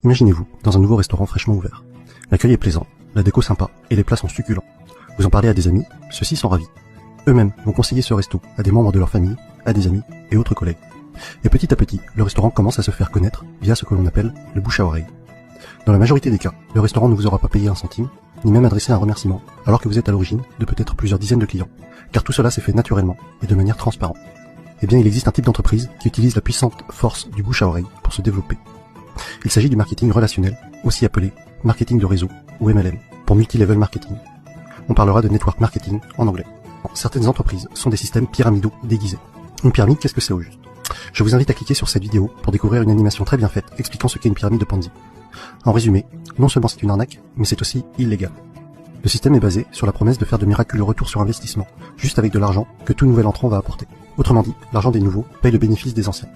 Imaginez-vous dans un nouveau restaurant fraîchement ouvert. L'accueil est plaisant, la déco sympa et les plats sont succulents. Vous en parlez à des amis, ceux-ci sont ravis. Eux-mêmes vont conseiller ce resto à des membres de leur famille, à des amis et autres collègues. Et petit à petit, le restaurant commence à se faire connaître via ce que l'on appelle le bouche à oreille. Dans la majorité des cas, le restaurant ne vous aura pas payé un centime, ni même adressé un remerciement, alors que vous êtes à l'origine de peut-être plusieurs dizaines de clients, car tout cela s'est fait naturellement et de manière transparente. Eh bien, il existe un type d'entreprise qui utilise la puissante force du bouche à oreille pour se développer. Il s'agit du marketing relationnel, aussi appelé marketing de réseau ou MLM, pour multi-level marketing. On parlera de network marketing en anglais. Certaines entreprises sont des systèmes pyramidaux déguisés. Une pyramide, qu'est-ce que c'est au juste? Je vous invite à cliquer sur cette vidéo pour découvrir une animation très bien faite expliquant ce qu'est une pyramide de Ponzi. En résumé, non seulement c'est une arnaque, mais c'est aussi illégal. Le système est basé sur la promesse de faire de miraculeux retours sur investissement, juste avec de l'argent que tout nouvel entrant va apporter. Autrement dit, l'argent des nouveaux paye le bénéfice des anciens.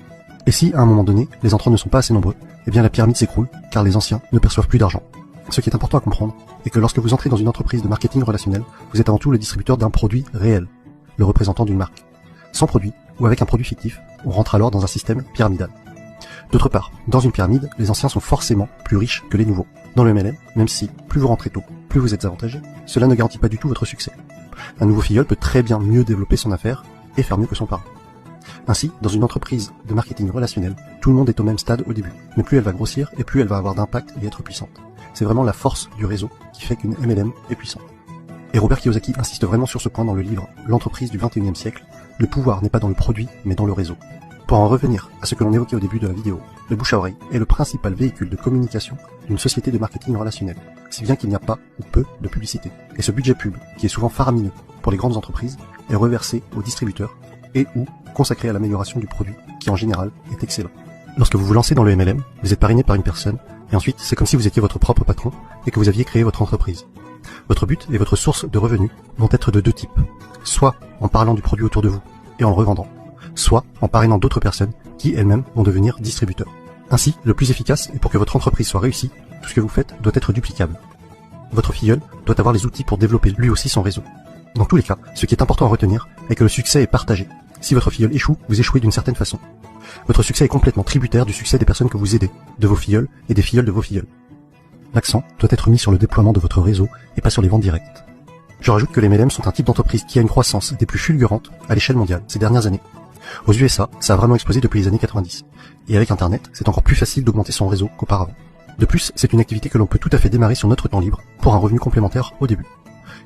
Et si, à un moment donné, les entrants ne sont pas assez nombreux, eh bien la pyramide s'écroule, car les anciens ne perçoivent plus d'argent. Ce qui est important à comprendre est que lorsque vous entrez dans une entreprise de marketing relationnel, vous êtes avant tout le distributeur d'un produit réel, le représentant d'une marque. Sans produit, ou avec un produit fictif, on rentre alors dans un système pyramidal. D'autre part, dans une pyramide, les anciens sont forcément plus riches que les nouveaux. Dans le MLM, même si plus vous rentrez tôt, plus vous êtes avantagé, cela ne garantit pas du tout votre succès. Un nouveau filleul peut très bien mieux développer son affaire et faire mieux que son parent. Ainsi, dans une entreprise de marketing relationnel, tout le monde est au même stade au début, mais plus elle va grossir et plus elle va avoir d'impact et être puissante. C'est vraiment la force du réseau qui fait qu'une MLM est puissante. Et Robert Kiyosaki insiste vraiment sur ce point dans le livre « L'entreprise du XXIe siècle », le pouvoir n'est pas dans le produit, mais dans le réseau. Pour en revenir à ce que l'on évoquait au début de la vidéo, le bouche à oreille est le principal véhicule de communication d'une société de marketing relationnel, si bien qu'il n'y a pas ou peu de publicité. Et ce budget pub, qui est souvent faramineux pour les grandes entreprises, est reversé aux distributeurs et ou consacré à l'amélioration du produit, qui en général est excellent. Lorsque vous vous lancez dans le MLM, vous êtes parrainé par une personne, et ensuite c'est comme si vous étiez votre propre patron et que vous aviez créé votre entreprise. Votre but et votre source de revenus vont être de deux types, soit en parlant du produit autour de vous et en le revendant, soit en parrainant d'autres personnes qui elles-mêmes vont devenir distributeurs. Ainsi, le plus efficace et pour que votre entreprise soit réussie, tout ce que vous faites doit être duplicable. Votre filleul doit avoir les outils pour développer lui aussi son réseau. Dans tous les cas, ce qui est important à retenir est que le succès est partagé. Si votre filleul échoue, vous échouez d'une certaine façon. Votre succès est complètement tributaire du succès des personnes que vous aidez, de vos filleuls et des filleuls de vos filleuls. L'accent doit être mis sur le déploiement de votre réseau et pas sur les ventes directes. Je rajoute que les MLM sont un type d'entreprise qui a une croissance des plus fulgurantes à l'échelle mondiale ces dernières années. Aux USA, ça a vraiment explosé depuis les années 90. Et avec Internet, c'est encore plus facile d'augmenter son réseau qu'auparavant. De plus, c'est une activité que l'on peut tout à fait démarrer sur notre temps libre pour un revenu complémentaire au début.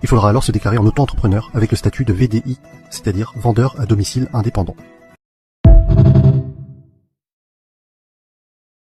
Il faudra alors se déclarer en auto-entrepreneur avec le statut de VDI, c'est-à-dire vendeur à domicile indépendant.